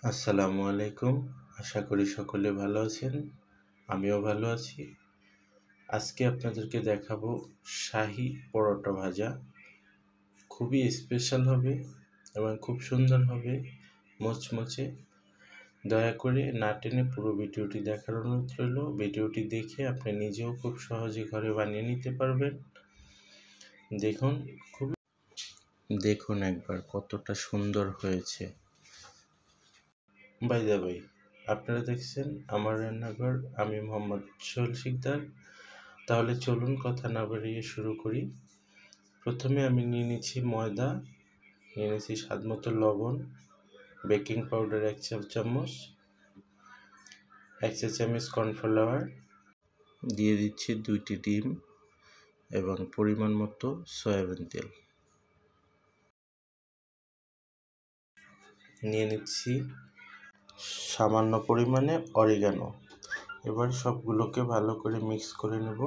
আসসালামু আলাইকুম। আশা করি সকলে ভালো আছেন। আমিও ভালো আছি। আজকে আপনাদেরকে দেখাবো শাহি পরোটা ভাজা। খুবই স্পেশাল হবে এবং খুব সুন্দর হবে, মুচমুচে। দয়া করে না টেনে পুরো ভিডিওটি দেখার অনুরোধ রইল। ভিডিওটি দেখে আপনি নিজেও খুব সহজে ঘরে বানিয়ে নিতে পারবেন। দেখুন দেখুন একবার কতটা সুন্দর হয়েছে। বাই দা বাই, আপনারা দেখছেন আমার রান্নাঘর। আমি মোহাম্মদ সোহেল শিকদার। তাহলে চলুন কথা না বাড়িয়ে শুরু করি। প্রথমে আমি নিয়ে নিচ্ছি ময়দা, নিয়ে নিচ্ছি স্বাদ মতো লবণ, বেকিং পাউডার 1 চা-চামচ, 1 চা-চামচ কর্নফ্লাওয়ার, দিয়ে দিচ্ছি 2টি ডিম এবং পরিমাণ মতো সয়াবিন তেল। নিয়ে নিচ্ছি সামান্য পরিমাণে অরিগানো। এবার সবগুলোকে ভালো করে মিক্স করে নেব।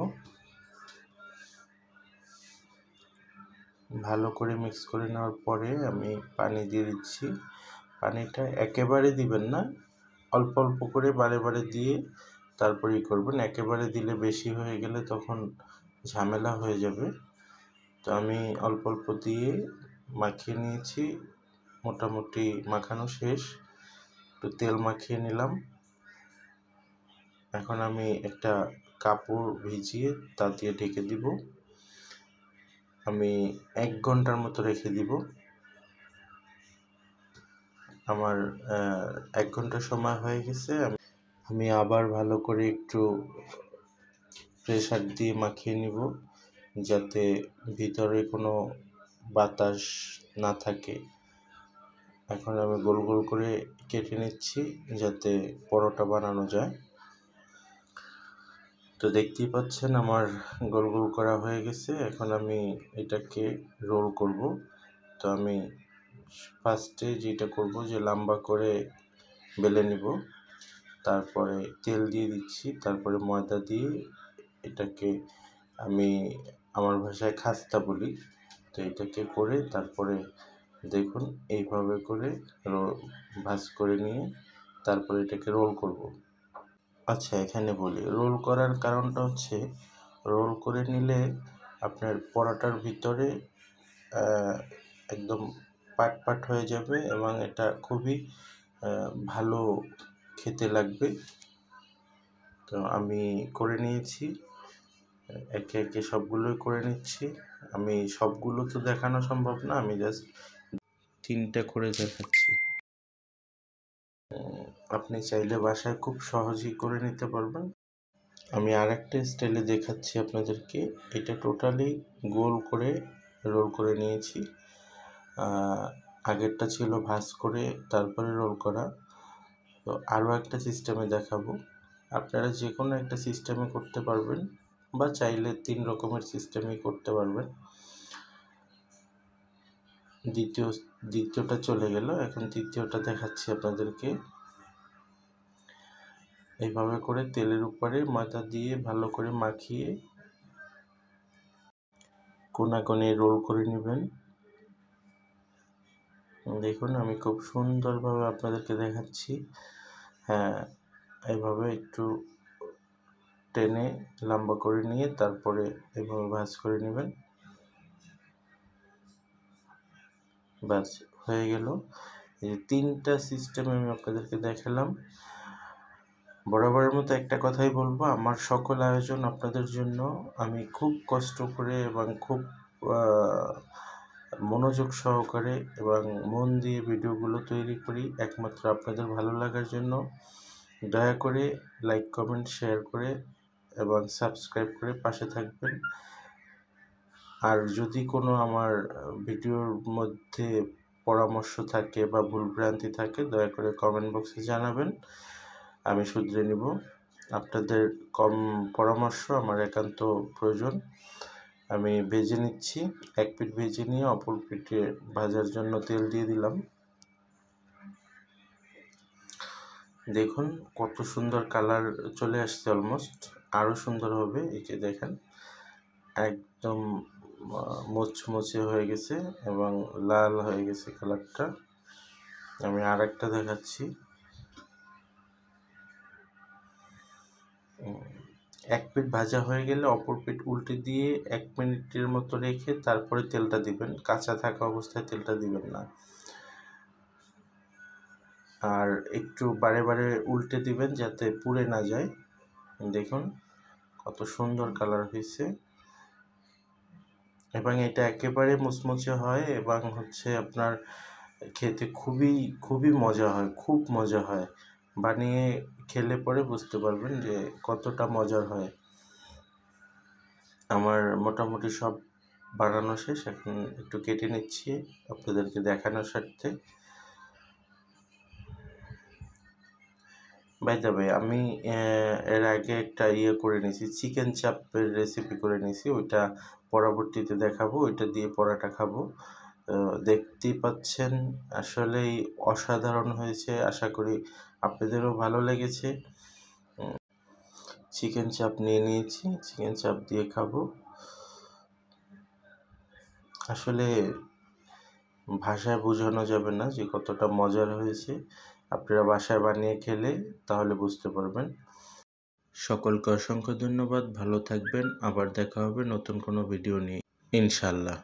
ভালো করে মিক্স করে নেওয়ার পরে আমি পানি দিয়ে দিচ্ছি। পানিটা একেবারে দিবেন না, অল্প অল্প করে বারে বারে দিয়ে তারপরেই করবেন। একেবারে দিলে বেশি হয়ে গেলে তখন ঝামেলা হয়ে যাবে। তো আমি অল্প অল্প দিয়ে মাখিয়ে নিয়েছি। মোটামুটি মাখানো শেষ। একটু তেল মাখিয়ে নিলাম। এখন আমি একটা কাপড় ভিজিয়ে তা দিয়ে ঢেকে দিব। আমি 1 ঘন্টার মতো রেখে দিব। আমার 1 ঘন্টা সময় হয়ে গেছে। আমি আবার ভালো করে একটু প্রেসার দিয়ে মাখিয়ে নিব, যাতে ভিতরে কোনো বাতাস না থাকে। এখন আমি গোল গোল করে কেটে নিচ্ছি যাতে পরোটা বানানো যায়। তো দেখতেই পাচ্ছেন আমার গোল গোল করা হয়ে গেছে। এখন আমি এটাকে রোল করব। তো আমি ফার্স্টে যেটা করব যে লম্বা করে বেলে নিব, তারপরে তেল দিয়ে দিচ্ছি, তারপরে ময়দা দিয়ে এটাকে আমি আমার ভাষায় খাস্তা বলি। তো এটাকে করে তারপরে দেখুন এইভাবে করে ভাঁজ করে নিয়ে তারপরে এটাকে রোল করব। আচ্ছা, এখানে বলি রোল করার কারণটা হচ্ছে, রোল করে নিলে আপনার পরোটার ভিতরে একদম পাট পাট হয়ে যাবে এবং এটা খুবই ভালো খেতে লাগবে। তো আমি করে নিয়েছি, একে একে সবগুলোই করে নিচ্ছি। আমি সবগুলো তো দেখানো সম্ভব না, আমি জাস্ট 3টা করে দেখাচ্ছি। আপনি চাইলে বাসায় খুব সহজেই করে নিতে পারবেন। আমি আরেকটা স্টাইলে দেখাচ্ছি আপনাদেরকে। এটা টোটালি গোল করে রোল করে নিয়েছি। আগেরটা ছিল ভাঁজ করে তারপরে রোল করা। তো আরও একটা সিস্টেমে দেখাবো। আপনারা যে কোনো একটা সিস্টেমে করতে পারবেন বা চাইলে 3 রকমের সিস্টেমেই করতে পারবেন। দ্বিতীয়টা চলে গেল, এখন তৃতীয়টা দেখাচ্ছি আপনাদেরকে। এইভাবে করে তেলের উপরে ময়দা দিয়ে ভালো করে মাখিয়ে কোণাকোণে রোল করে নেবেন। দেখুন আমি খুব সুন্দরভাবে আপনাদেরকে দেখাচ্ছি। হ্যাঁ, এইভাবে একটু টেনে লম্বা করে নিয়ে তারপরে এইভাবে ভাঁজ করে নেবেন। ব্যাস হয়ে গেল। এই 3টা সিস্টেম আমি আপনাদেরকে দেখালাম। বরাবরের মতো একটা কথাই বলবো, আমার সকল আয়োজন আপনাদের জন্য। আমি খুব কষ্ট করে এবং খুব মনোযোগ সহকারে এবং মন দিয়ে ভিডিওগুলো তৈরি করি একমাত্র আপনাদের ভালো লাগার জন্য। দয়া করে লাইক, কমেন্ট, শেয়ার করে এবং সাবস্ক্রাইব করে পাশে থাকবেন। আর যদি কোনো আমার ভিডিওর মধ্যে পরামর্শ থাকে বা ভুলভ্রান্তি থাকে, দয়া করে কমেন্ট বক্সে জানাবেন, আমি শুধরে নিব। আপনাদের পরামর্শ আমার একান্ত প্রয়োজন। আমি ভেজে নিচ্ছি। 1 পিঠ ভেজে নিয়ে অপর পিঠে ভাজার জন্য তেল দিয়ে দিলাম। দেখুন কত সুন্দর কালার চলে আসছে, অলমোস্ট আরও সুন্দর হবে। এই যে দেখেন একদম মুচমুচে হয়ে গেছে এবং লাল হয়ে গেছে কালারটা। আমি আরেকটা দেখাচ্ছি। এক পিঠ ভাজা হয়ে গেলে অপর পিঠ উল্টে দিয়ে 1 মিনিটের মতো রেখে তারপরে তেলটা দিবেন। কাঁচা থাকা অবস্থায় তেলটা দিবেন না। আর একটু বারে বারে উল্টে দিবেন যাতে পুড়ে না যায়। দেখুন কত সুন্দর কালার হয়েছে, এবং এটা একেবারে মুচমুচে হয় এবং আপনার খেতে খুবই মজা হয়, খুব মজা হয়। বানিয়ে খেলে পরে বুঝতে পারবেন যে কতটা মজার হয়। আমার মোটামুটি সব বানানো শেষ, এখন একটু কেটে নিচ্ছি আপনাদেরকে দেখানোর স্বার্থে। বাই দ্য ওয়ে, আমি এর আগে একটা করে নিয়েছি, চিকেন চাপের রেসিপি করে নিয়েছি, ওইটা পরবর্তীতে দেখাবো। ওইটা দিয়ে পরোটা খাবো। দেখতেই পাচ্ছেন আসলেই অসাধারণ হয়েছে। আশা করি আপনাদেরও ভালো লেগেছে। চিকেন চাপ নিয়ে নিয়েছি, চিকেন চাপ দিয়ে খাবো। আসলে ভাষায় বোঝানো যাবে না যে কতটা মজার হয়েছে। আপনারা বাসায় বানিয়ে খেলে তাহলে বুঝতে পারবেন। সকলকে অসংখ্য ধন্যবাদ। ভালো থাকবেন। আবার দেখা হবে নতুন কোনো ভিডিও নিয়ে, ইনশাল্লাহ।